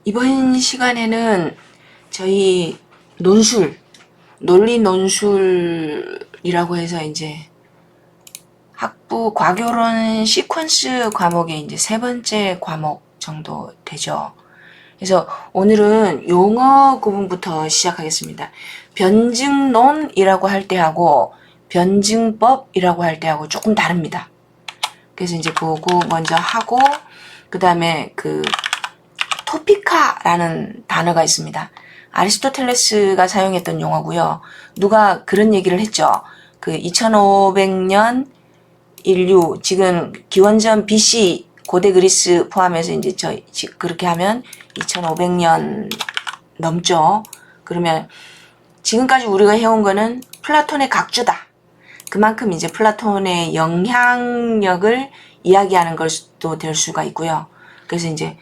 이번 시간에는 저희 논리 논술이라고 해서 이제 학부 과교론 시퀀스 과목의 이제 세 번째 과목 정도 되죠. 그래서 오늘은 용어 구분부터 시작하겠습니다. 변증론이라고 할 때하고 변증법이라고 할 때하고 조금 다릅니다. 그래서 이제 그거 먼저 하고 그 다음에 그 토피카라는 단어가 있습니다. 아리스토텔레스가 사용했던 용어고요. 누가 그런 얘기를 했죠. 그 2500년 인류 지금 기원전 BC 고대 그리스 포함해서 이제 그렇게 하면 2500년 넘죠. 그러면 지금까지 우리가 해온 거는 플라톤의 각주다. 그만큼 이제 플라톤의 영향력을 이야기하는 것도 될 수가 있고요. 그래서 이제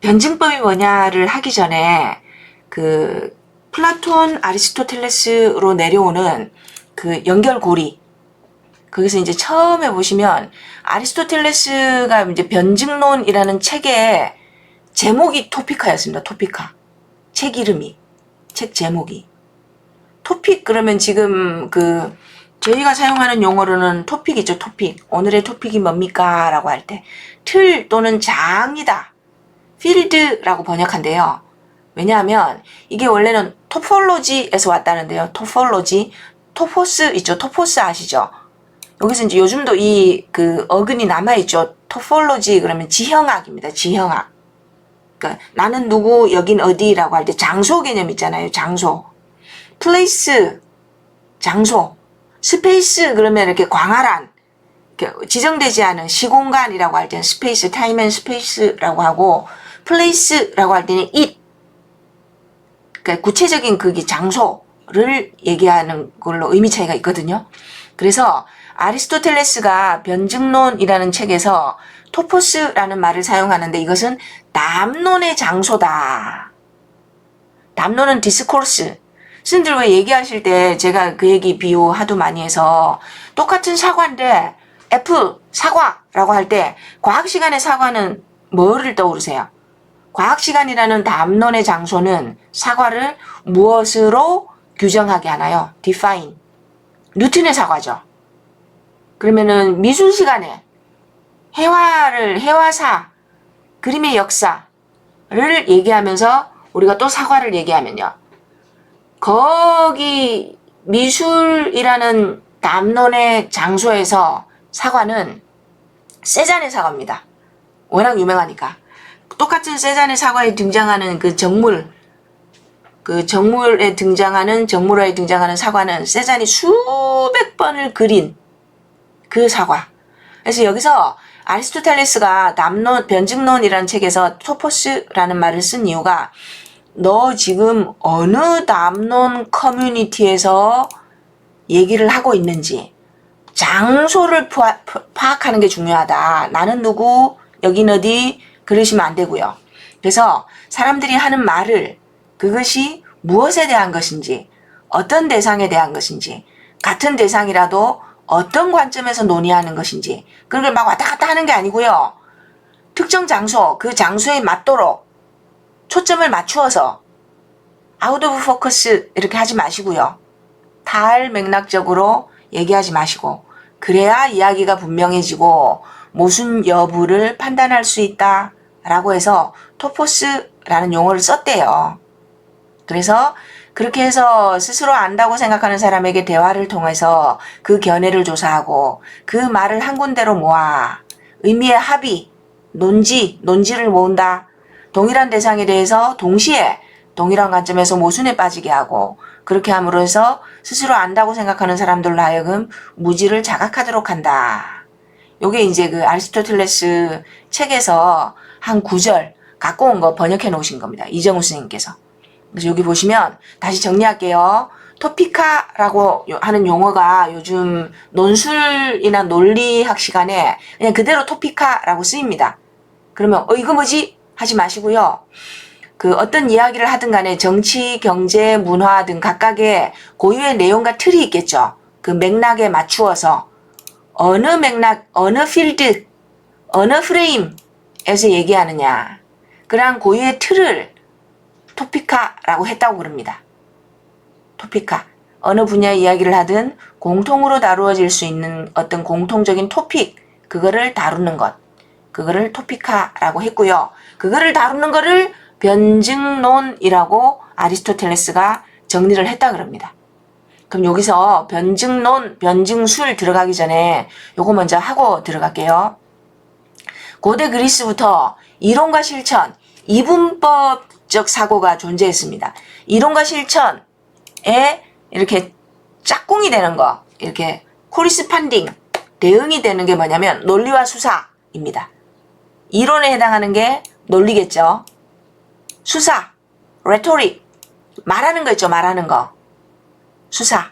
변증법이 뭐냐를 하기 전에 그 플라톤 아리스토텔레스로 내려오는 그 연결고리, 거기서 이제 처음에 보시면 아리스토텔레스가 이제 변증론이라는 책의 제목이 토피카였습니다. 토피카. 책 이름이. 책 제목이. 토픽 그러면 지금 그 저희가 사용하는 용어로는 토픽이죠. 토픽. 오늘의 토픽이 뭡니까? 라고 할 때 틀 또는 장이다. 필드라고 번역한대요. 왜냐하면 이게 원래는 토폴로지에서 왔다는데요. 토폴로지. 토포스 있죠. 토포스 아시죠? 여기서 이제 요즘도 이 그 어근이 남아있죠. 토폴로지 그러면 지형학입니다. 지형학. 그러니까 나는 누구, 여긴 어디라고 할 때 장소 개념 있잖아요. 장소. 플레이스, 장소. 스페이스 그러면 이렇게 광활한, 이렇게 지정되지 않은 시공간이라고 할 때는 스페이스, 타임 앤 스페이스라고 하고, 플레이스라고 할 때는 it. 그러니까 구체적인 그게 장소를 얘기하는 걸로 의미 차이가 있거든요. 그래서 아리스토텔레스가 변증론이라는 책에서 토포스라는 말을 사용하는데 이것은 담론의 장소다. 담론은 디스코르스. 스님들 왜 얘기하실 때 제가 그 얘기 비유 하도 많이 해서 똑같은 사과인데 애플, 사과라고 할 때 과학 시간의 사과는 뭐를 떠오르세요? 과학 시간이라는 담론의 장소는 사과를 무엇으로 규정하게 하나요? define. 뉴턴의 사과죠. 그러면은 미술 시간에 해화사, 그림의 역사를 얘기하면서 우리가 또 사과를 얘기하면요. 거기 미술이라는 담론의 장소에서 사과는 세잔의 사과입니다. 워낙 유명하니까. 똑같은 세잔의 사과에 등장하는 그 정물에 등장하는 사과는 세잔이 수백 번을 그린 그 사과. 그래서 여기서 아리스토텔레스가 변증론이라는 책에서 토포스라는 말을 쓴 이유가 너 지금 어느 담론 커뮤니티에서 얘기를 하고 있는지 장소를 파악하는 게 중요하다. 나는 누구, 여긴 어디 그러시면 안 되고요. 그래서 사람들이 하는 말을 그것이 무엇에 대한 것인지 어떤 대상에 대한 것인지 같은 대상이라도 어떤 관점에서 논의하는 것인지 그런 걸 막 왔다 갔다 하는 게 아니고요. 특정 장소, 그 장소에 맞도록 초점을 맞추어서 아웃 오브 포커스 이렇게 하지 마시고요. 탈맥락적으로 얘기하지 마시고 그래야 이야기가 분명해지고 모순 여부를 판단할 수 있다 라고 해서 토포스라는 용어를 썼대요. 그래서 그렇게 해서 스스로 안다고 생각하는 사람에게 대화를 통해서 그 견해를 조사하고 그 말을 한 군데로 모아 의미의 합의, 논지를 모은다. 동일한 대상에 대해서 동시에 동일한 관점에서 모순에 빠지게 하고 그렇게 함으로 해서 스스로 안다고 생각하는 사람들로 하여금 무지를 자각하도록 한다. 요게 이제 그 아리스토텔레스 책에서 한 구절 갖고 온 거 번역해 놓으신 겁니다. 이정우 스님께서. 그래서 여기 보시면 다시 정리할게요. 토피카라고 하는 용어가 요즘 논술이나 논리학 시간에 그냥 그대로 토피카라고 쓰입니다. 그러면 이거 뭐지? 하지 마시고요. 그 어떤 이야기를 하든 간에 정치, 경제, 문화 등 각각의 고유의 내용과 틀이 있겠죠. 그 맥락에 맞추어서 어느 맥락, 어느 필드, 어느 프레임에서 얘기하느냐. 그러한 고유의 틀을 토피카라고 했다고 그럽니다. 토피카. 어느 분야의 이야기를 하든 공통으로 다루어질 수 있는 어떤 공통적인 토픽, 그거를 다루는 것. 그거를 토피카라고 했고요. 그거를 다루는 거를 변증론이라고 아리스토텔레스가 정리를 했다 그럽니다. 그럼 여기서 변증론, 변증술 들어가기 전에 요거 먼저 하고 들어갈게요. 고대 그리스부터 이론과 실천, 이분법적 사고가 존재했습니다. 이론과 실천에 이렇게 짝꿍이 되는 거, 이렇게 코리스판딩, 대응이 되는 게 뭐냐면 논리와 수사입니다. 이론에 해당하는 게 논리겠죠. 수사, 레토릭, 말하는 거 있죠, 말하는 거. 수사,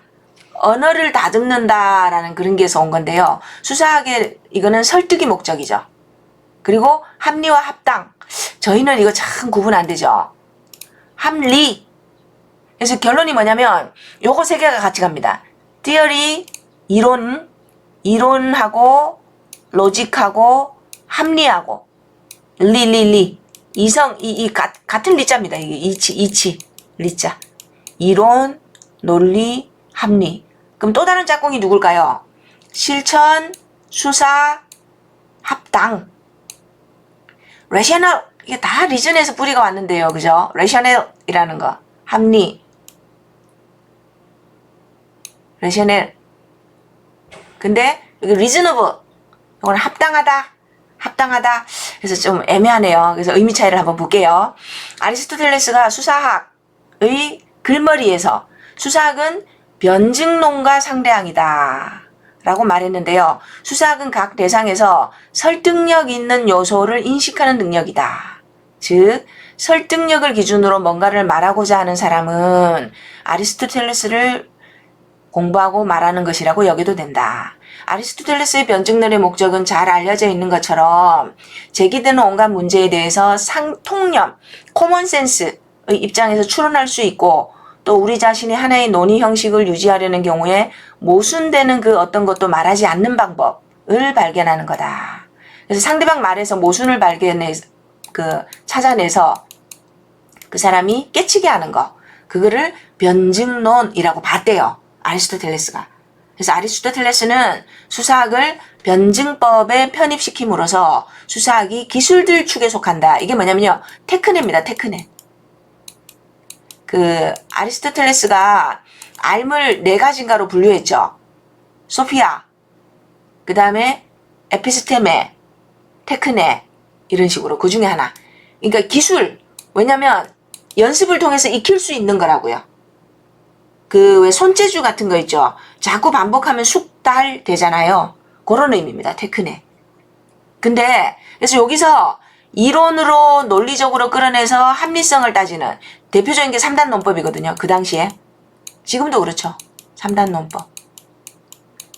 언어를 다듬는다라는 그런 게서 온 건데요. 수사학의 이거는 설득이 목적이죠. 그리고 합리와 합당, 저희는 이거 참 구분 안 되죠. 합리. 그래서 결론이 뭐냐면 요거 세 개가 같이 갑니다. 티어리, 이론하고 로직하고 합리하고 리. 이성, 같은 리자입니다. 이게 이치, 리자. 이론, 논리, 합리. 그럼 또 다른 짝꿍이 누굴까요? 실천, 수사, 합당. 레셔널, 이게 다 리전에서 뿌리가 왔는데요. 그죠? 레셔널이라는 거. 합리. 레셔널. 근데 여기 리즈너블. 이건 합당하다. 그래서 좀 애매하네요. 그래서 의미 차이를 한번 볼게요. 아리스토텔레스가 수사학의 글머리에서 수사학은 변증론과 상대항이다 라고 말했는데요. 수사학은 각 대상에서 설득력 있는 요소를 인식하는 능력이다. 즉 설득력을 기준으로 뭔가를 말하고자 하는 사람은 아리스토텔레스를 공부하고 말하는 것이라고 여겨도 된다. 아리스토텔레스의 변증론의 목적은 잘 알려져 있는 것처럼 제기되는 온갖 문제에 대해서 통념, 코먼센스의 입장에서 추론할 수 있고 또 우리 자신이 하나의 논의 형식을 유지하려는 경우에 모순되는 그 어떤 것도 말하지 않는 방법을 발견하는 거다. 그래서 상대방 말에서 모순을 찾아내서 그 사람이 깨치게 하는 거. 그거를 변증론이라고 봤대요. 아리스토텔레스가. 그래서 아리스토텔레스는 수사학을 변증법에 편입시킴으로써 수사학이 기술들 축에 속한다. 이게 뭐냐면요. 테크네입니다. 테크네. 아리스토텔레스가 알을 4가지인가로 분류했죠. 소피아, 그 다음에 에피스테메, 테크네, 이런 식으로 그 중에 하나. 그러니까 기술. 왜냐면 연습을 통해서 익힐 수 있는 거라고요. 왜 손재주 같은 거 있죠. 자꾸 반복하면 숙달 되잖아요. 그런 의미입니다. 테크네. 근데 그래서 여기서 이론으로 논리적으로 끌어내서 합리성을 따지는 대표적인 게 3단 논법이거든요. 그 당시에. 지금도 그렇죠. 3단 논법.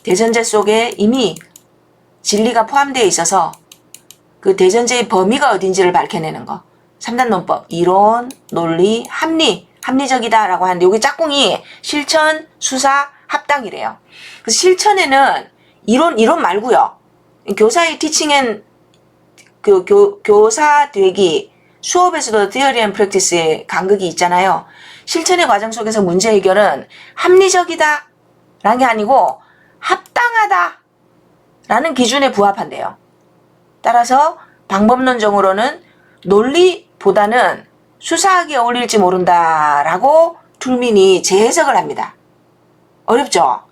대전제 속에 이미 진리가 포함되어 있어서 그 대전제의 범위가 어딘지를 밝혀내는 거. 3단 논법. 이론, 논리, 합리적이다라고 하는데 여기 짝꿍이 실천, 수사, 합당이래요. 그래서 실천에는 이론 말고요. 교사의 티칭 교사 되기 수업에서도 Theory and Practice의 간극이 있잖아요. 실천의 과정 속에서 문제 해결은 합리적이다 라는 게 아니고 합당하다 라는 기준에 부합한대요. 따라서 방법론적으로는 논리보다는 수사학이 어울릴지 모른다라고 툴민이 재해석을 합니다. 어렵죠?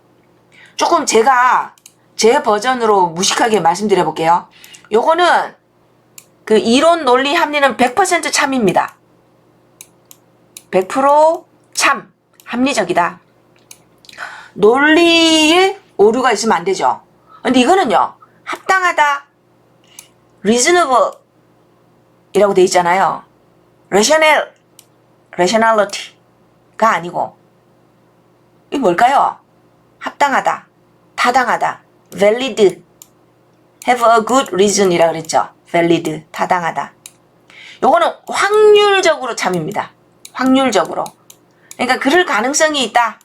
조금 제가 제 버전으로 무식하게 말씀드려 볼게요. 요거는 이론, 논리, 합리는 100% 참입니다. 100% 참, 합리적이다. 논리에 오류가 있으면 안 되죠. 근데 이거는요, 합당하다, reasonable 이라고 돼 있잖아요. rationality가 아니고, 이게 뭘까요? 합당하다, 타당하다, valid, have a good reason 이라고 그랬죠. valid, 타당하다. 요거는 확률적으로 참입니다. 확률적으로. 그러니까 그럴 가능성이 있다.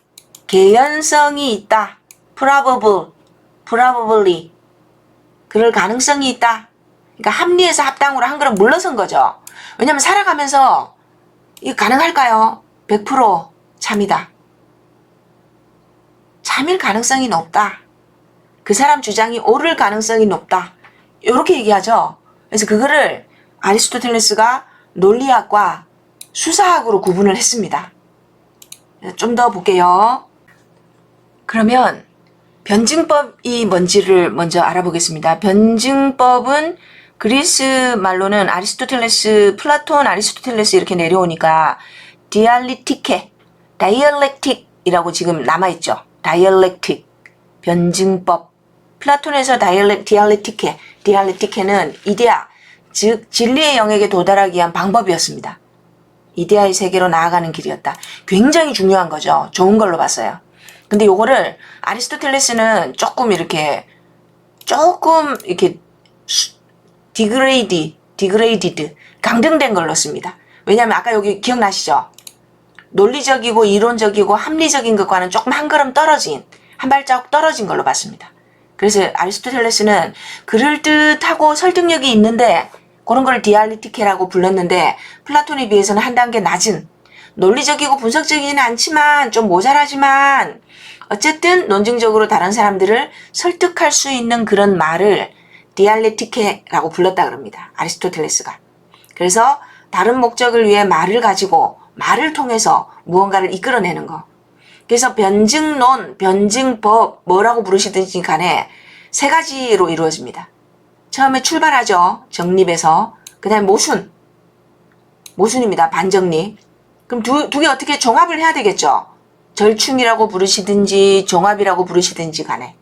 개연성이 있다. probably. 그럴 가능성이 있다. 그러니까 합리에서 합당으로 한 걸음 물러선 거죠. 왜냐면 살아가면서 이거 가능할까요? 100% 참이다. 참일 가능성이 높다. 그 사람 주장이 옳을 가능성이 높다. 이렇게 얘기하죠. 그래서 그거를 아리스토텔레스가 논리학과 수사학으로 구분을 했습니다. 좀 더 볼게요. 그러면 변증법이 뭔지를 먼저 알아보겠습니다. 변증법은 그리스 말로는 아리스토텔레스, 플라톤, 아리스토텔레스 이렇게 내려오니까 디알리티케, 다이얼렉틱이라고 지금 남아있죠. 다이얼렉틱, 변증법. 플라톤에서 디알렉티케, 디알렉티케는 이데아, 즉 진리의 영역에 도달하기 위한 방법이었습니다. 이데아의 세계로 나아가는 길이었다. 굉장히 중요한 거죠. 좋은 걸로 봤어요. 근데 요거를 아리스토텔레스는 조금 이렇게 디그레이디드, 강등된 걸로 씁니다. 왜냐하면 아까 여기 기억나시죠? 논리적이고 이론적이고 합리적인 것과는 조금 한 걸음 떨어진, 한 발자국 떨어진 걸로 봤습니다. 그래서 아리스토텔레스는 그럴듯하고 설득력이 있는데 그런 걸 디알리티케라고 불렀는데 플라톤에 비해서는 한 단계 낮은, 논리적이고 분석적이지는 않지만 좀 모자라지만 어쨌든 논증적으로 다른 사람들을 설득할 수 있는 그런 말을 디알레티케라고 불렀다 그럽니다. 아리스토텔레스가. 그래서 다른 목적을 위해 말을 가지고 말을 통해서 무언가를 이끌어내는 거. 그래서 변증론, 변증법 뭐라고 부르시든지 간에 세 가지로 이루어집니다. 처음에 출발하죠. 정립에서. 그 다음에 모순입니다. 반정립. 그럼 두 개 어떻게 종합을 해야 되겠죠. 절충이라고 부르시든지 종합이라고 부르시든지 간에.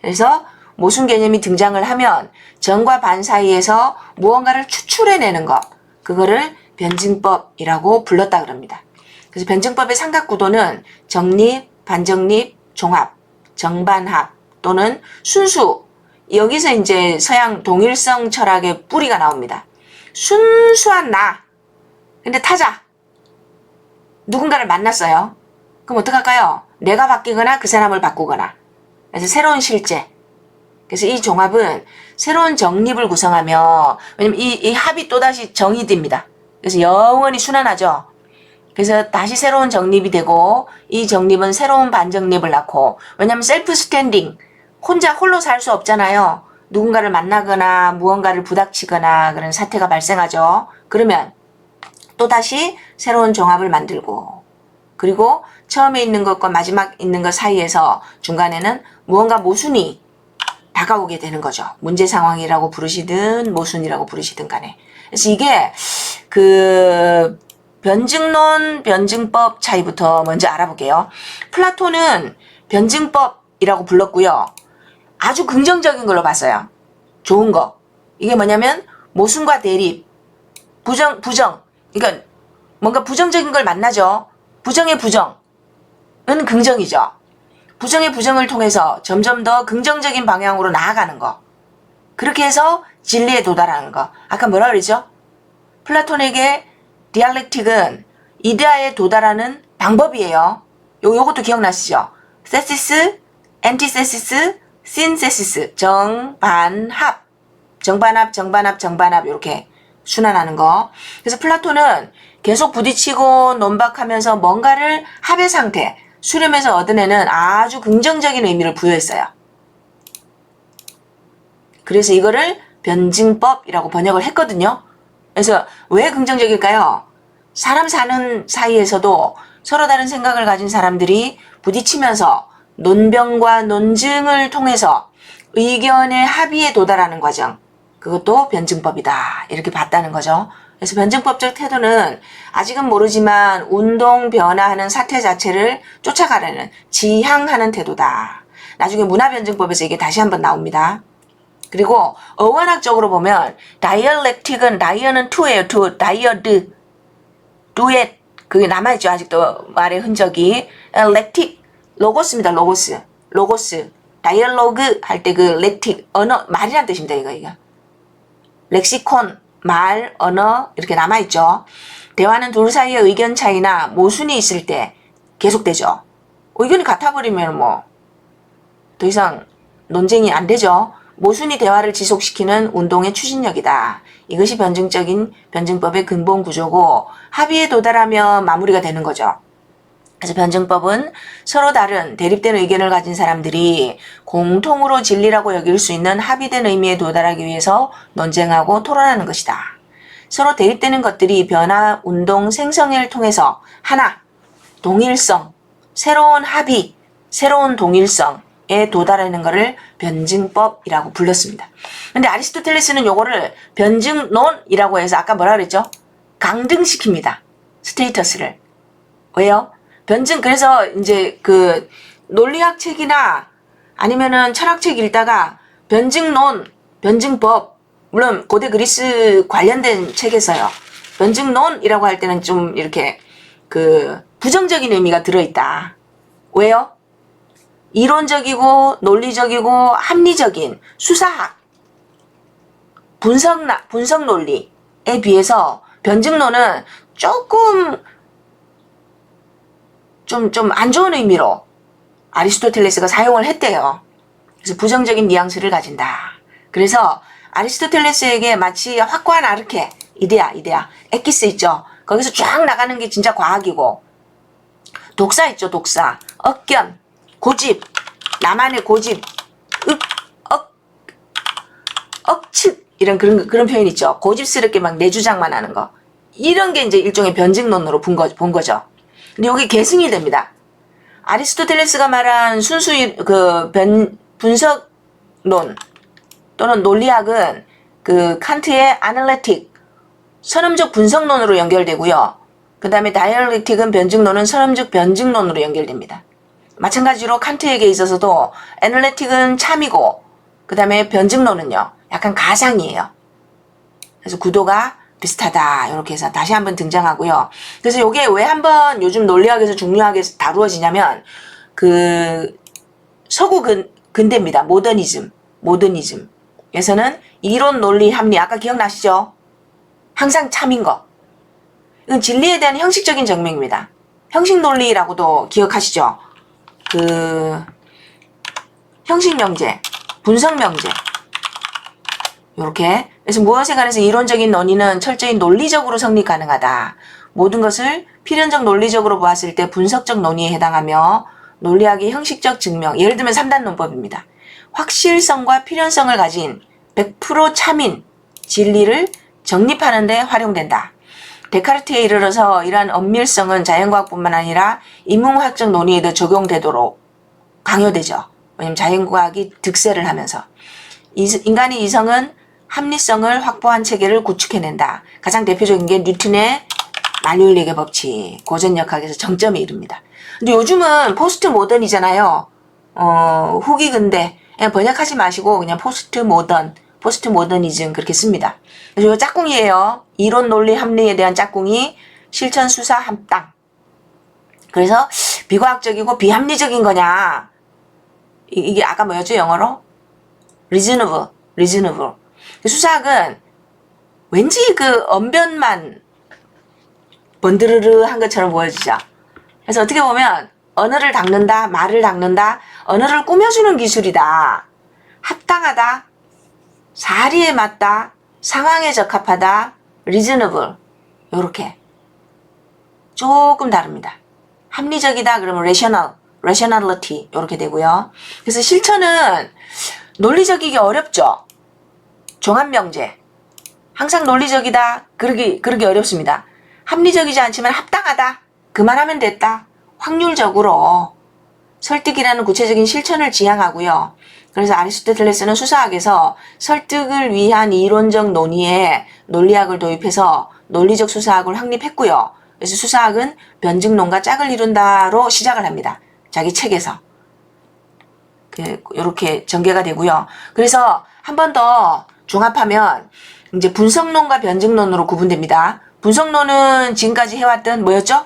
그래서 모순 개념이 등장을 하면 정과 반 사이에서 무언가를 추출해내는 것. 그거를 변증법이라고 불렀다 그럽니다. 그래서 변증법의 삼각구도는 정립, 반정립, 종합, 정반합 또는 순수. 여기서 이제 서양 동일성 철학의 뿌리가 나옵니다. 순수한 나. 근데 타자. 누군가를 만났어요. 그럼 어떡할까요? 내가 바뀌거나 그 사람을 바꾸거나. 그래서 새로운 실제. 그래서 이 종합은 새로운 정립을 구성하며, 왜냐면 이 합이 또다시 정이 됩니다. 그래서 영원히 순환하죠. 그래서 다시 새로운 정립이 되고, 이 정립은 새로운 반정립을 낳고, 왜냐면 셀프 스탠딩, 홀로 살 수 없잖아요. 누군가를 만나거나 무언가를 부닥치거나 그런 사태가 발생하죠. 그러면 또다시 새로운 종합을 만들고, 그리고 처음에 있는 것과 마지막 있는 것 사이에서 중간에는 무언가 모순이 다가오게 되는 거죠. 문제 상황이라고 부르시든 모순이라고 부르시든 간에. 그래서 이게 그 변증론, 변증법 차이부터 먼저 알아볼게요. 플라톤은 변증법이라고 불렀고요. 아주 긍정적인 걸로 봤어요. 좋은 거. 이게 뭐냐면 모순과 대립, 부정. 그러니까 뭔가 부정적인 걸 만나죠. 부정의 부정은 긍정이죠. 부정의 부정을 통해서 점점 더 긍정적인 방향으로 나아가는 거. 그렇게 해서 진리에 도달하는 거. 아까 뭐라 그랬죠? 플라톤에게 디알렉틱은 이데아에 도달하는 방법이에요. 요것도 기억나시죠? 세시스, 엔티세시스, 신세시스, 정반합, 이렇게 순환하는 거. 그래서 플라톤은 계속 부딪히고 논박하면서 뭔가를 합의 상태, 수렴해서 얻어내는 아주 긍정적인 의미를 부여했어요. 그래서 이거를 변증법이라고 번역을 했거든요. 그래서 왜 긍정적일까요? 사람 사는 사이에서도 서로 다른 생각을 가진 사람들이 부딪히면서 논변과 논증을 통해서 의견의 합의에 도달하는 과정. 그것도 변증법이다. 이렇게 봤다는 거죠. 그래서 변증법적 태도는 아직은 모르지만 운동 변화하는 사태 자체를 쫓아가려는 지향하는 태도다. 나중에 문화변증법에서 이게 다시 한번 나옵니다. 그리고 어원학적으로 보면 다이얼렉틱은 다이어는 투예요. 투, 다이어드, 두엣 그게 남아있죠. 아직도 말의 흔적이. 렉틱, 로고스입니다. 로고스. 다이얼로그 할 때 그 렉틱, 언어, 말이란 뜻입니다. 이거. 렉시콘, 말, 언어 이렇게 남아있죠. 대화는 둘 사이의 의견 차이나 모순이 있을 때 계속되죠. 의견이 같아버리면 뭐 더 이상 논쟁이 안 되죠. 모순이 대화를 지속시키는 운동의 추진력이다. 이것이 변증적인 변증법의 근본 구조고 합의에 도달하면 마무리가 되는 거죠. 그래서 변증법은 서로 다른 대립된 의견을 가진 사람들이 공통으로 진리라고 여길 수 있는 합의된 의미에 도달하기 위해서 논쟁하고 토론하는 것이다. 서로 대립되는 것들이 변화, 운동, 생성을 통해서 하나, 동일성, 새로운 합의, 새로운 동일성에 도달하는 것을 변증법이라고 불렀습니다. 근데 아리스토텔레스는 요거를 변증론이라고 해서 아까 뭐라 그랬죠? 강등시킵니다. 스테이터스를. 왜요? 변증, 그래서 이제 그 논리학 책이나 아니면은 철학책 읽다가 변증론, 변증법, 물론 고대 그리스 관련된 책에서요. 변증론이라고 할 때는 좀 이렇게 그 부정적인 의미가 들어있다. 왜요? 이론적이고 논리적이고 합리적인 수사학, 분석 논리에 비해서 변증론은 조금 좀 안 좋은 의미로 아리스토텔레스가 사용을 했대요. 그래서 부정적인 뉘앙스를 가진다. 그래서 아리스토텔레스에게 마치 확고한 아르케, 이데아, 엑기스 있죠. 거기서 쫙 나가는 게 진짜 과학이고, 독사 있죠, 독사. 억견, 고집, 나만의 고집, 억측, 이런 그런 표현 있죠. 고집스럽게 막 내 주장만 하는 거. 이런 게 이제 일종의 변증론으로 본 거죠. 근데 여기 계승이 됩니다. 아리스토텔레스가 말한 순수 분석론 또는 논리학은 그 칸트의 아날레틱, 선험적 분석론으로 연결되고요. 그 다음에 다이얼렉틱은 변증론은 선험적 변증론으로 연결됩니다. 마찬가지로 칸트에게 있어서도 애널레틱은 참이고 그 다음에 변증론은요 약간 가상이에요. 그래서 구도가 비슷하다 이렇게 해서 다시 한번 등장하고요. 그래서 이게 왜 한번 요즘 논리학에서 중요하게 다루어지냐면 그 서구 근대입니다. 모더니즘에서는 이론, 논리, 합리 아까 기억나시죠? 항상 참인 거. 이건 진리에 대한 형식적인 증명입니다. 형식 논리라고도 기억하시죠? 그 형식 명제, 분석 명제 요렇게. 그래서 무엇에 관해서 이론적인 논의는 철저히 논리적으로 성립 가능하다. 모든 것을 필연적 논리적으로 보았을 때 분석적 논의에 해당하며 논리학의 형식적 증명, 예를 들면 3단 논법입니다. 확실성과 필연성을 가진 100% 참인 진리를 정립하는 데 활용된다. 데카르트에 이르러서 이러한 엄밀성은 자연과학뿐만 아니라 인문학적 논의에도 적용되도록 강요되죠. 왜냐하면 자연과학이 득세를 하면서. 인간의 이성은 합리성을 확보한 체계를 구축해낸다. 가장 대표적인 게 뉴턴의 만유인력의 법칙, 고전역학에서 정점에 이릅니다. 근데 요즘은 포스트 모던이잖아요. 후기 근대. 그냥 번역하지 마시고 그냥 포스트 모더니즘 그렇게 씁니다. 그래서 이거 짝꿍이에요. 이론, 논리, 합리에 대한 짝꿍이 실천, 수사, 합당. 그래서 비과학적이고 비합리적인 거냐. 이게 아까 뭐였죠, 영어로? reasonable. 수사학은 왠지 그 언변만 번드르르 한 것처럼 보여지죠. 그래서 어떻게 보면 언어를 닦는다, 말을 닦는다, 언어를 꾸며주는 기술이다. 합당하다, 사리에 맞다, 상황에 적합하다, reasonable. 요렇게. 조금 다릅니다. 합리적이다 그러면 rationality 요렇게 되고요. 그래서 실천은 논리적이기 어렵죠. 종합명제. 항상 논리적이다. 그러기 어렵습니다. 합리적이지 않지만 합당하다. 그만하면 됐다. 확률적으로 설득이라는 구체적인 실천을 지향하고요. 그래서 아리스토텔레스는 수사학에서 설득을 위한 이론적 논의에 논리학을 도입해서 논리적 수사학을 확립했고요. 그래서 수사학은 변증론과 짝을 이룬다로 시작을 합니다. 자기 책에서. 이렇게 전개가 되고요. 그래서 한 번 더 종합하면 이제 분석론과 변증론으로 구분됩니다. 분석론은 지금까지 해왔던 뭐였죠?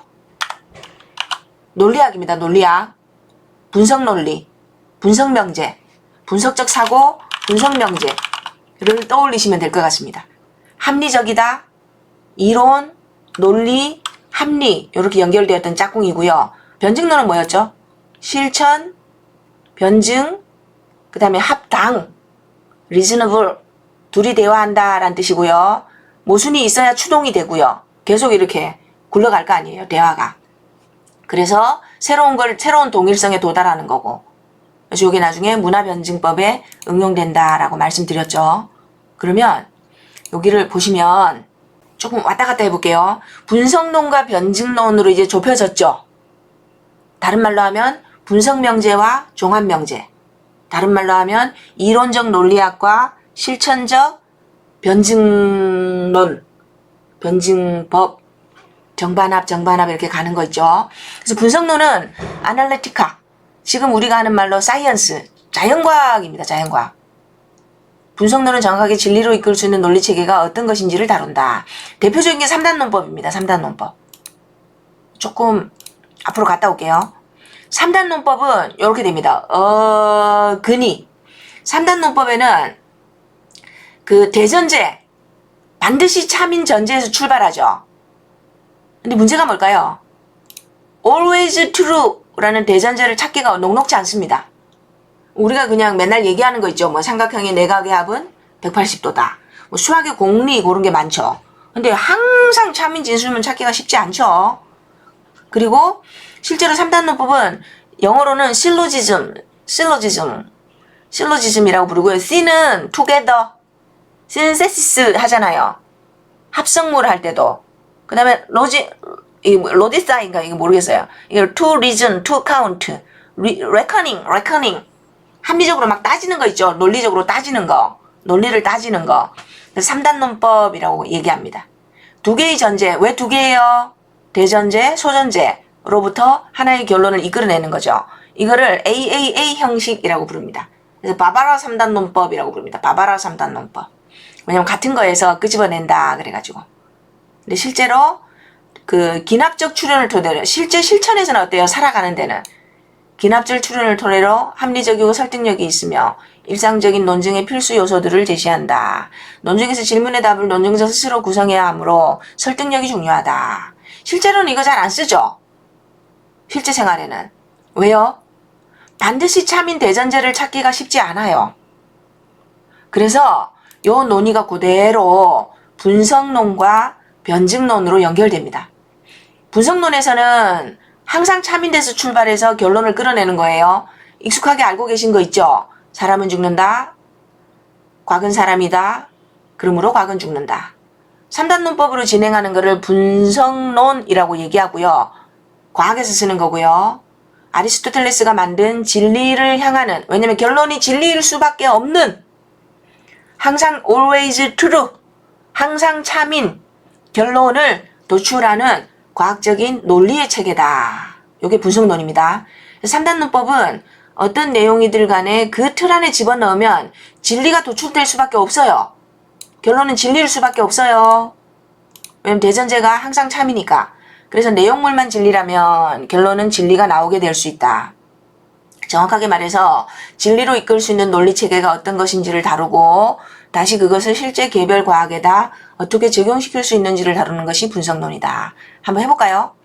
논리학입니다. 논리학. 분석 논리, 분석 명제, 분석적 사고, 분석 명제를 떠올리시면 될 것 같습니다. 합리적이다, 이론, 논리, 합리 이렇게 연결되었던 짝꿍이고요. 변증론은 뭐였죠? 실천, 변증, 그 다음에 합당, reasonable 둘이 대화한다 라는 뜻이고요. 모순이 있어야 추동이 되고요. 계속 이렇게 굴러갈 거 아니에요, 대화가. 그래서 새로운 동일성에 도달하는 거고. 그래서 이게 나중에 문화변증법에 응용된다라고 말씀드렸죠. 그러면 여기를 보시면 조금 왔다 갔다 해볼게요. 분석론과 변증론으로 이제 좁혀졌죠. 다른 말로 하면 분석명제와 종합명제. 다른 말로 하면 이론적 논리학과 실천적 변증론, 변증법, 정반합 이렇게 가는 거 있죠. 그래서 분석론은 아날리티카, 지금 우리가 하는 말로 사이언스, 자연과학입니다. 자연과학. 분석론은 정확하게 진리로 이끌 수 있는 논리체계가 어떤 것인지를 다룬다. 대표적인 게 3단논법입니다. 3단논법. 조금 앞으로 갔다 올게요. 3단논법은 이렇게 됩니다. 근이 3단논법에는 그 대전제, 반드시 참인 전제에서 출발하죠. 근데 문제가 뭘까요? always true라는 대전제를 찾기가 녹록지 않습니다. 우리가 그냥 맨날 얘기하는 거 있죠. 뭐 삼각형의 내각의 합은 180도다. 뭐 수학의 공리 그런 게 많죠. 근데 항상 참인 진술문 찾기가 쉽지 않죠. 그리고 실제로 3단논법은 영어로는 실로지즘이라고 부르고요. C는 together, synthesis 하잖아요. 합성물 할 때도. 그 다음에 로디사인가 이거 모르겠어요. 이거 to reason, to count, reckoning. 합리적으로 막 따지는 거 있죠. 논리적으로 따지는 거. 논리를 따지는 거. 3단논법이라고 얘기합니다. 두 개의 전제. 왜 두 개예요? 대전제, 소전제로부터 하나의 결론을 이끌어내는 거죠. 이거를 AAA 형식이라고 부릅니다. 그래서 바바라 3단논법이라고 부릅니다. 바바라 3단논법. 왜냐면 같은 거에서 끄집어낸다 그래가지고. 근데 실제로 그 기납적 추론을 토대로 실제 실천에서는 어때요? 살아가는 데는 기납적 추론을 토대로 합리적이고 설득력이 있으며 일상적인 논증의 필수 요소들을 제시한다. 논증에서 질문의 답을 논증자 스스로 구성해야 하므로 설득력이 중요하다. 실제로는 이거 잘 안 쓰죠? 실제 생활에는. 왜요? 반드시 참인 대전제를 찾기가 쉽지 않아요. 그래서 요 논의가 그대로 분석론과 변증론으로 연결됩니다. 분석론에서는 항상 참인데서 출발해서 결론을 끌어내는 거예요. 익숙하게 알고 계신 거 있죠? 사람은 죽는다. 곽은 사람이다. 그러므로 곽은 죽는다. 3단논법으로 진행하는 거를 분석론이라고 얘기하고요. 과학에서 쓰는 거고요. 아리스토텔레스가 만든 진리를 향하는, 왜냐면 결론이 진리일 수밖에 없는, 항상 always true, 항상 참인 결론을 도출하는 과학적인 논리의 체계다. 이게 분석론입니다. 3단논법은 어떤 내용이들 간에 그 틀 안에 집어넣으면 진리가 도출될 수밖에 없어요. 결론은 진리일 수밖에 없어요. 왜냐면 대전제가 항상 참이니까. 그래서 내용물만 진리라면 결론은 진리가 나오게 될 수 있다. 정확하게 말해서 진리로 이끌 수 있는 논리체계가 어떤 것인지를 다루고 다시 그것을 실제 개별 과학에다 어떻게 적용시킬 수 있는지를 다루는 것이 분석론이다. 한번 해볼까요?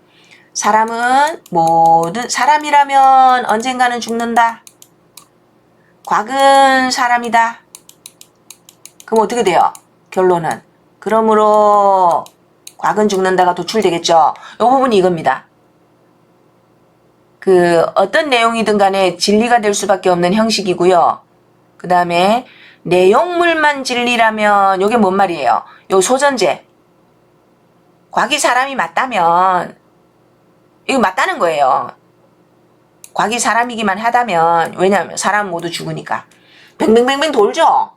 사람이라면 언젠가는 죽는다. 곽은 사람이다. 그럼 어떻게 돼요? 결론은. 그러므로 곽은 죽는다가 도출되겠죠. 이 부분이 이겁니다. 어떤 내용이든 간에 진리가 될 수밖에 없는 형식이고요. 그 다음에 내용물만 진리라면 요게 뭔 말이에요? 요 소전제. 곽이 사람이 맞다면 이거 맞다는 거예요. 곽이 사람이기만 하다면, 왜냐하면 사람 모두 죽으니까. 뱅뱅뱅뱅 돌죠?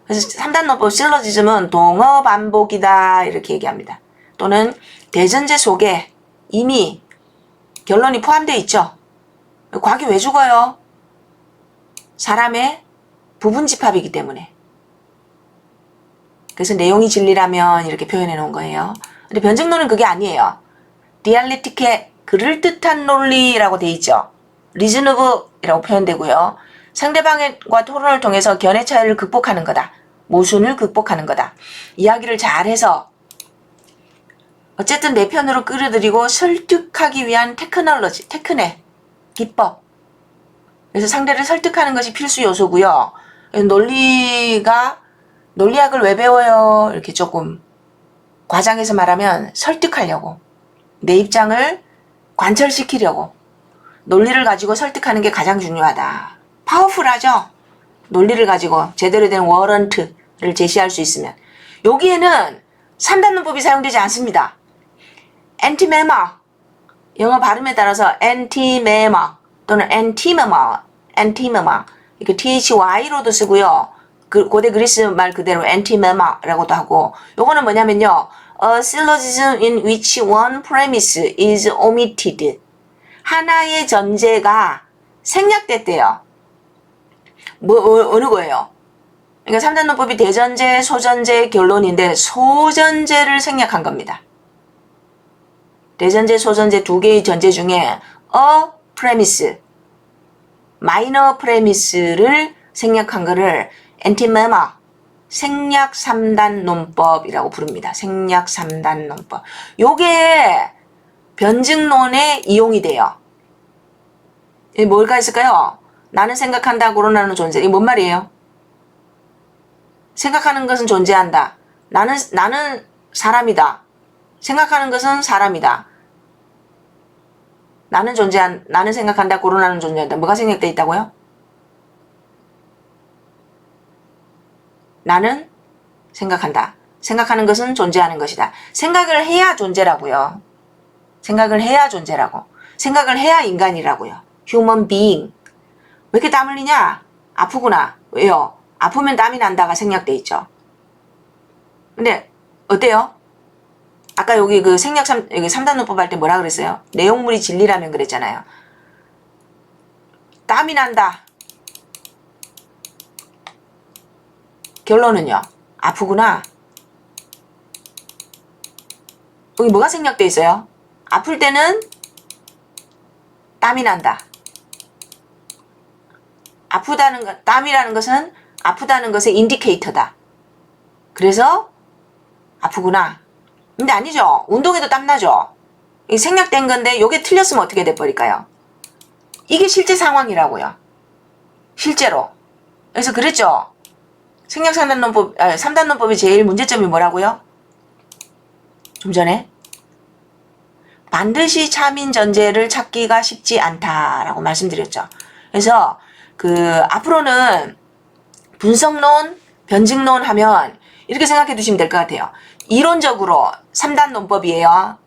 그래서 3단논법 실로지즘은 동어 반복이다 이렇게 얘기합니다. 또는 대전제 속에 이미 결론이 포함되어 있죠. 곽이 왜 죽어요? 사람의 부분집합이기 때문에. 그래서 내용이 진리라면 이렇게 표현해 놓은 거예요. 근데 변증론은 그게 아니에요. 디알렉틱의 그럴듯한 논리라고 돼 있죠. 리즈너브이라고 표현되고요. 상대방과 토론을 통해서 견해 차이를 극복하는 거다. 모순을 극복하는 거다. 이야기를 잘해서 어쨌든 내 편으로 끌어들이고 설득하기 위한 테크네, 기법. 그래서 상대를 설득하는 것이 필수 요소고요. 논리학을 왜 배워요? 이렇게 조금 과장해서 말하면 설득하려고, 내 입장을 관철시키려고 논리를 가지고 설득하는 게 가장 중요하다. 파워풀하죠? 논리를 가지고 제대로 된 워런트를 제시할 수 있으면. 여기에는 3단 논법이 사용되지 않습니다. anti-memo, 영어 발음에 따라서 anti-memo 또는 anti-memo, 이렇게 thy로도 쓰고요. 고대 그리스 말 그대로 anti-memo라고도 하고, 요거는 뭐냐면요, a syllogism in which one premise is omitted. 하나의 전제가 생략됐대요. 어느 거예요? 그러니까 3단 논법이 대전제, 소전제, 결론인데 소전제를 생략한 겁니다. 대전제, 소전제 두 개의 전제 중에 a premise, minor premise를 생략한 거를 anti-memo, 생략 3단 논법이라고 부릅니다. 생략 3단 논법. 요게 변증론에 이용이 돼요. 이게 뭘까 있을까요? 나는 생각한다, 고론하는 존재. 이게 뭔 말이에요? 생각하는 것은 존재한다. 나는 사람이다. 생각하는 것은 사람이다. 나는 생각한다, 고론하는 존재한다. 뭐가 생략되어 있다고요? 나는 생각한다. 생각하는 것은 존재하는 것이다. 생각을 해야 존재라고요. 생각을 해야 존재라고. 생각을 해야 인간이라고요. human being. 왜 이렇게 땀 흘리냐? 아프구나. 왜요? 아프면 땀이 난다가 생략돼 있죠. 근데 어때요? 아까 여기 그 생략 여기 3단 논법 할 때 뭐라 그랬어요? 내용물이 진리라면 그랬잖아요. 땀이 난다. 결론은요? 아프구나. 여기 뭐가 생략돼 있어요? 아플 때는 땀이 난다. 아프다는 것, 땀이라는 것은 아프다는 것의 인디케이터다. 그래서 아프구나. 근데 아니죠. 운동해도 땀나죠. 이 생략된 건데 요게 틀렸으면 어떻게 돼버릴까요? 이게 실제 상황이라고요. 실제로. 그래서 그랬죠. 생략 3단 논법, 3단 논법의 제일 문제점이 뭐라고요? 좀 전에 반드시 차민 전제를 찾기가 쉽지 않다라고 말씀드렸죠. 그래서 앞으로는 분석론, 변증론 하면 이렇게 생각해 두시면 될 것 같아요. 이론적으로 3단 논법이에요.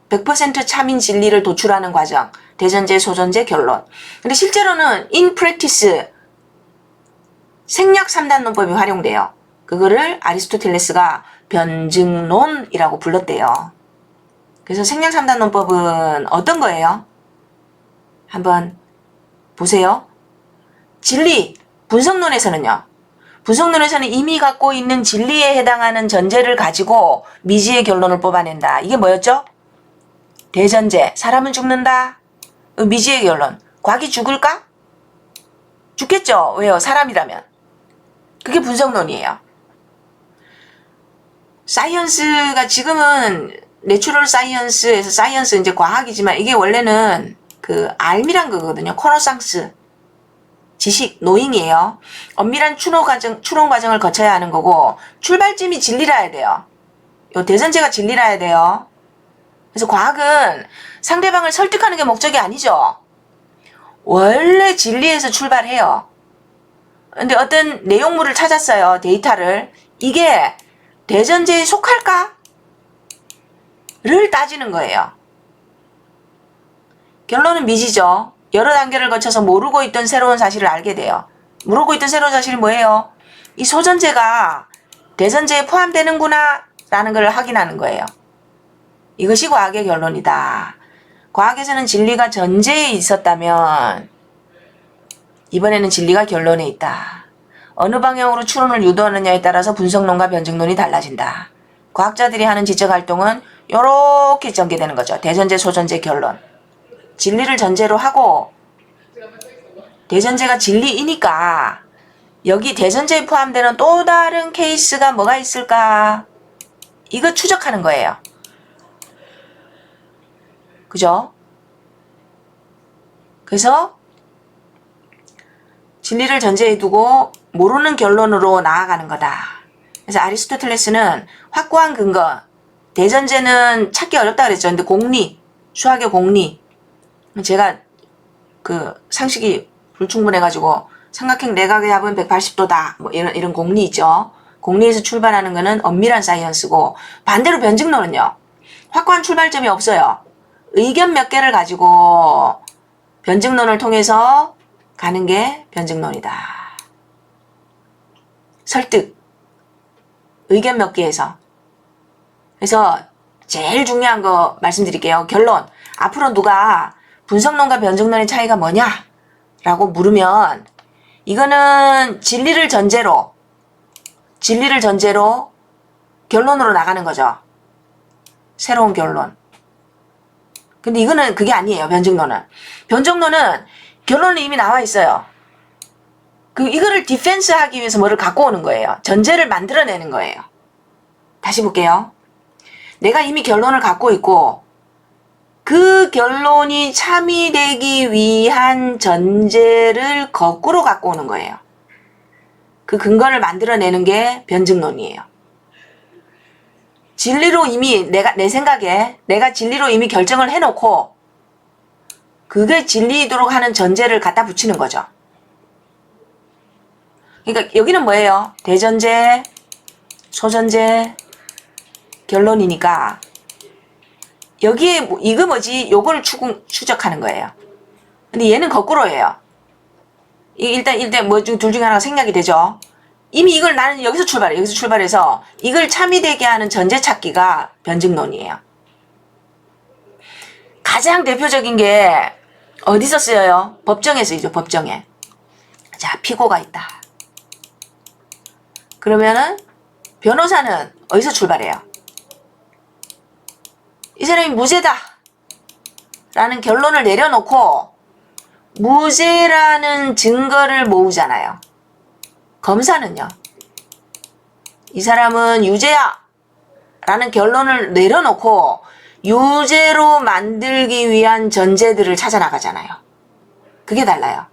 100% 차민 진리를 도출하는 과정. 대전제, 소전제, 결론. 근데 실제로는 in practice 생략 3단 논법이 활용돼요. 그거를 아리스토텔레스가 변증론이라고 불렀대요. 그래서 생략 3단 논법은 어떤 거예요? 한번 보세요. 진리, 분석론에서는요. 분석론에서는 이미 갖고 있는 진리에 해당하는 전제를 가지고 미지의 결론을 뽑아낸다. 이게 뭐였죠? 대전제, 사람은 죽는다. 미지의 결론, 과학이 죽을까? 죽겠죠. 왜요? 사람이라면. 그게 분석론이에요. 사이언스가 지금은 내추럴 사이언스에서 사이언스 이제 과학이지만 이게 원래는 알미란 거거든요. 코너상스. 지식, 노잉이에요. 엄밀한 추론 과정을 거쳐야 하는 거고, 출발점이 진리라야 돼요. 요 대전제가 진리라야 돼요. 그래서 과학은 상대방을 설득하는 게 목적이 아니죠. 원래 진리에서 출발해요. 근데 어떤 내용물을 찾았어요. 데이터를. 이게 대전제에 속할까? 를 따지는 거예요. 결론은 미지죠. 여러 단계를 거쳐서 모르고 있던 새로운 사실을 알게 돼요. 모르고 있던 새로운 사실이 뭐예요? 이 소전제가 대전제에 포함되는구나 라는 걸 확인하는 거예요. 이것이 과학의 결론이다. 과학에서는 진리가 전제에 있었다면 이번에는 진리가 결론에 있다. 어느 방향으로 추론을 유도하느냐에 따라서 분석론과 변증론이 달라진다. 과학자들이 하는 지적 활동은 이렇게 전개되는 거죠. 대전제, 소전제, 결론. 진리를 전제로 하고 대전제가 진리이니까 여기 대전제에 포함되는 또 다른 케이스가 뭐가 있을까? 이거 추적하는 거예요. 그죠? 그래서 진리를 전제에 두고 모르는 결론으로 나아가는 거다. 그래서 아리스토텔레스는 확고한 근거, 대전제는 찾기 어렵다 그랬죠. 근데 공리, 수학의 공리. 제가 그 상식이 불충분해가지고 삼각형 내각의 합은 180도다. 뭐 이런 공리 있죠. 공리에서 출발하는 거는 엄밀한 사이언스고, 반대로 변증론은요. 확고한 출발점이 없어요. 의견 몇 개를 가지고 변증론을 통해서 가는 게 변증론이다. 설득. 의견 몇 개에서. 그래서 제일 중요한 거 말씀드릴게요. 결론. 앞으로 누가 분석론과 변증론의 차이가 뭐냐? 라고 물으면 이거는 진리를 전제로 결론으로 나가는 거죠. 새로운 결론. 근데 이거는 그게 아니에요. 변증론은. 변증론은 결론은 이미 나와 있어요. 이거를 디펜스 하기 위해서 뭐를 갖고 오는 거예요. 전제를 만들어내는 거예요. 다시 볼게요. 내가 이미 결론을 갖고 있고 그 결론이 참이되기 위한 전제를 거꾸로 갖고 오는 거예요. 그 근거를 만들어내는 게 변증론이에요. 진리로 이미 내 생각에 내가 진리로 이미 결정을 해놓고 그게 진리이도록 하는 전제를 갖다 붙이는 거죠. 그러니까 여기는 뭐예요? 대전제, 소전제, 결론이니까 여기에 이거 뭐지? 요거를 추적하는 거예요. 근데 얘는 거꾸로예요. 일단 뭐 둘 중에 하나가 생략이 되죠. 이미 이걸 나는 여기서 출발해서 이걸 참이되게 하는 전제 찾기가 변증론이에요. 가장 대표적인 게 어디서 쓰여요? 법정에 쓰이죠. 법정에. 자, 피고가 있다. 그러면은 변호사는 어디서 출발해요? 이 사람이 무죄다 라는 결론을 내려놓고 무죄라는 증거를 모으잖아요. 검사는요. 이 사람은 유죄야 라는 결론을 내려놓고 유죄로 만들기 위한 전제들을 찾아 나가잖아요. 그게 달라요.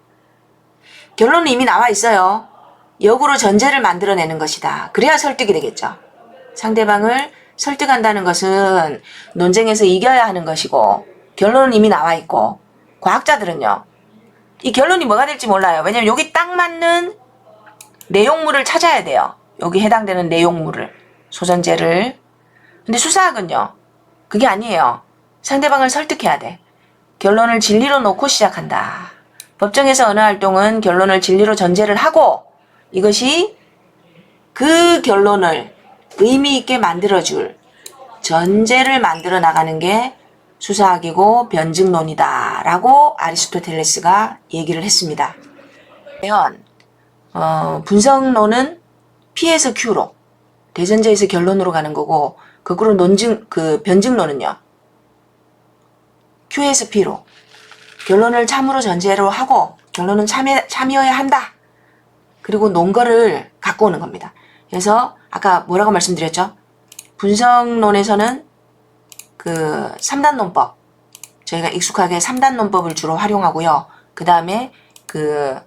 결론은 이미 나와 있어요. 역으로 전제를 만들어내는 것이다. 그래야 설득이 되겠죠. 상대방을 설득한다는 것은 논쟁에서 이겨야 하는 것이고 결론은 이미 나와 있고 과학자들은요. 이 결론이 뭐가 될지 몰라요. 왜냐면 여기 딱 맞는 내용물을 찾아야 돼요. 여기 해당되는 내용물을. 소전제를. 근데 수사학은요. 그게 아니에요. 상대방을 설득해야 돼. 결론을 진리로 놓고 시작한다. 법정에서 언어 활동은 결론을 진리로 전제를 하고 이것이 그 결론을 의미 있게 만들어줄 전제를 만들어 나가는 게 수사학이고 변증론이다 라고 아리스토텔레스가 얘기를 했습니다. 분석론은 P에서 Q로 대전제에서 결론으로 가는 거고 거꾸로 변증론은요 Q에서 P로 결론을 참으로 전제로 하고 결론은 참여해야 한다. 그리고 논거를 갖고 오는 겁니다. 그래서 아까 뭐라고 말씀드렸죠? 분석론에서는 그 3단논법 저희가 익숙하게 3단논법을 주로 활용하고요. 그 다음에 그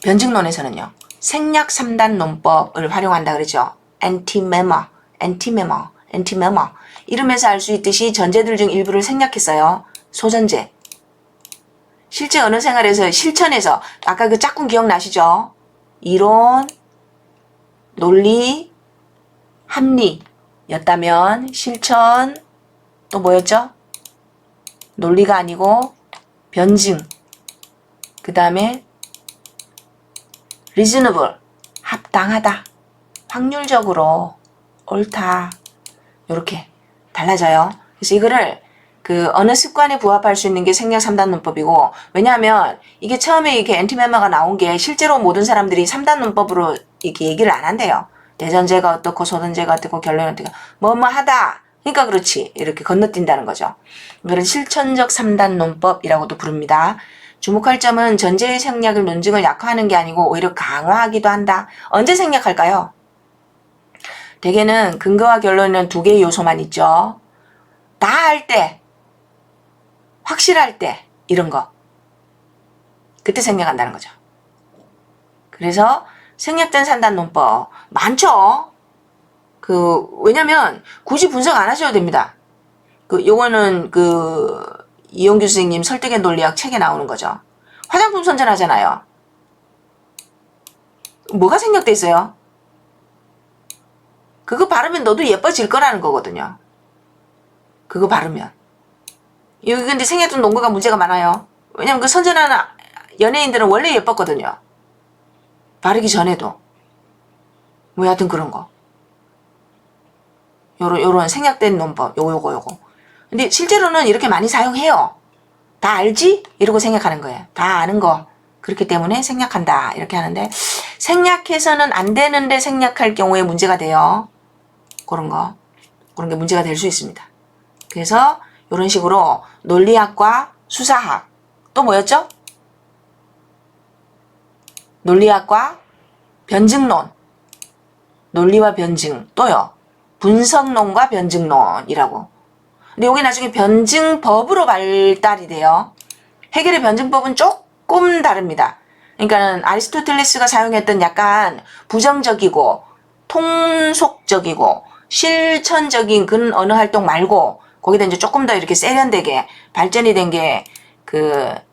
변증론에서는요. 생략 3단논법을 활용한다 그러죠. anti-memo 이름에서 알 수 있듯이 전제들 중 일부를 생략했어요. 소전제. 실제 언어 생활에서 실천에서 아까 그 짝꿍 기억나시죠? 이론, 논리, 합리였다면 실천 또 뭐였죠? 논리가 아니고 변증 그 다음에 reasonable 합당하다 확률적으로 옳다 요렇게 달라져요. 그래서 이거를 그 어느 습관에 부합할 수 있는 게 생략 3단 논법이고 왜냐하면 이게 처음에 이렇게 엔티메모가 나온 게 실제로 모든 사람들이 3단 논법으로 이렇게 얘기를 안 한대요. 대전제가 어떻고 소전제가 어떻고 결론이 어떻고 뭐뭐 하다 그러니까 그렇지 이렇게 건너뛴다는 거죠. 이거는 실천적 3단 논법이라고도 부릅니다. 주목할 점은 전제의 생략을 논증을 약화하는 게 아니고 오히려 강화하기도 한다. 언제 생략할까요? 대개는 근거와 결론에는 두 개의 요소만 있죠. 다 할 때, 확실할 때 이런 거. 그때 생략한다는 거죠. 그래서 생략된 3단 논법 많죠? 왜냐면 굳이 분석 안 하셔도 됩니다. 요거는 이용규 선생님 설득의 논리학 책에 나오는 거죠. 화장품 선전하잖아요. 뭐가 생략돼 있어요? 그거 바르면 너도 예뻐질 거라는 거거든요. 그거 바르면. 여기 근데 생략된 논거가 문제가 많아요. 왜냐면 그 선전하는 연예인들은 원래 예뻤거든요. 바르기 전에도. 뭐 하여튼 그런 거. 요런 생략된 논법. 요거. 근데 실제로는 이렇게 많이 사용해요. 다 알지? 이러고 생략하는 거예요. 다 아는 거. 그렇기 때문에 생략한다. 이렇게 하는데 생략해서는 안 되는데 생략할 경우에 문제가 돼요. 그런 게 문제가 될 수 있습니다. 그래서 이런 식으로 논리학과 수사학 또 뭐였죠? 논리학과 변증론 논리와 변증 또요. 분석론과 변증론이라고. 근데 여기 나중에 변증법으로 발달이 돼요. 해겔의 변증법은 조금 다릅니다. 그러니까는 아리스토텔레스가 사용했던 약간 부정적이고 통속적이고 실천적인 그런 언어 활동 말고 거기다 이제 조금 더 이렇게 세련되게 발전이 된 게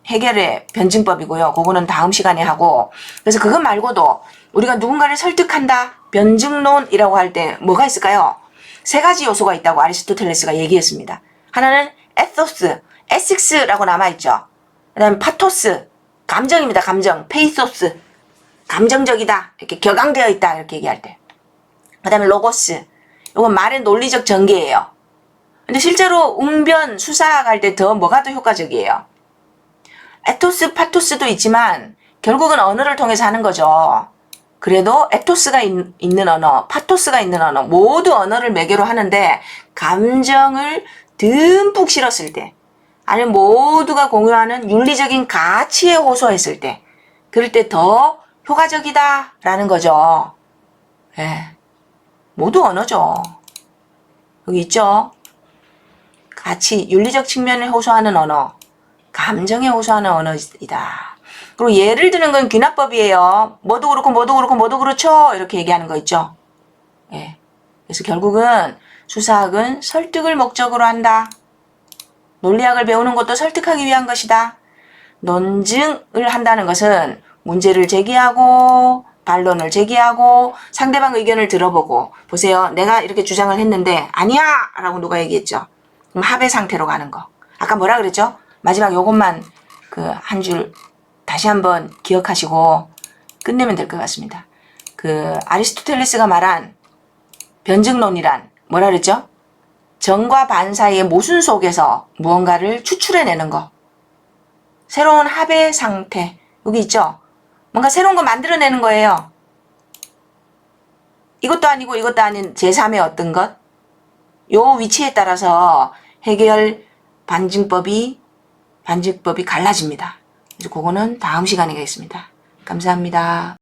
해겔의 변증법이고요. 그거는 다음 시간에 하고. 그래서 그것 말고도 우리가 누군가를 설득한다. 변증론이라고 할 때 뭐가 있을까요? 세 가지 요소가 있다고 아리스토텔레스가 얘기했습니다. 하나는 에토스, 에식스라고 남아있죠. 그 다음에 파토스, 감정입니다. 감정, 페이소스, 감정적이다. 이렇게 격앙되어 있다. 이렇게 얘기할 때. 그 다음에 로고스, 이건 말의 논리적 전개예요. 근데 실제로 웅변, 수사학 할 때 더 뭐가 더 효과적이에요? 에토스, 파토스도 있지만 결국은 언어를 통해서 하는 거죠. 그래도 에토스가 있는 언어, 파토스가 있는 언어 모두 언어를 매개로 하는데 감정을 듬뿍 실었을 때 아니면 모두가 공유하는 윤리적인 가치에 호소했을 때 그럴 때 더 효과적이다 라는 거죠. 예, 모두 언어죠. 여기 있죠. 가치, 윤리적 측면에 호소하는 언어, 감정에 호소하는 언어이다. 그리고 예를 드는 건 귀납법이에요. 뭐도 그렇고 뭐도 그렇고 뭐도 그렇죠. 이렇게 얘기하는 거 있죠. 예. 그래서 결국은 수사학은 설득을 목적으로 한다. 논리학을 배우는 것도 설득하기 위한 것이다. 논증을 한다는 것은 문제를 제기하고 반론을 제기하고 상대방 의견을 들어보고 보세요. 내가 이렇게 주장을 했는데 아니야! 라고 누가 얘기했죠. 그럼 합의 상태로 가는 거. 아까 뭐라 그랬죠? 마지막 요것만 한 줄 다시 한번 기억하시고 끝내면 될 것 같습니다. 아리스토텔레스가 말한 변증론이란 뭐라 그랬죠? 정과 반 사이의 모순 속에서 무언가를 추출해내는 거. 새로운 합의 상태. 여기 있죠? 뭔가 새로운 거 만들어내는 거예요. 이것도 아니고 이것도 아닌 제3의 어떤 것. 요 위치에 따라서 해결 반증법이 갈라집니다. 그래서 그거는 다음 시간에 가겠습니다. 감사합니다.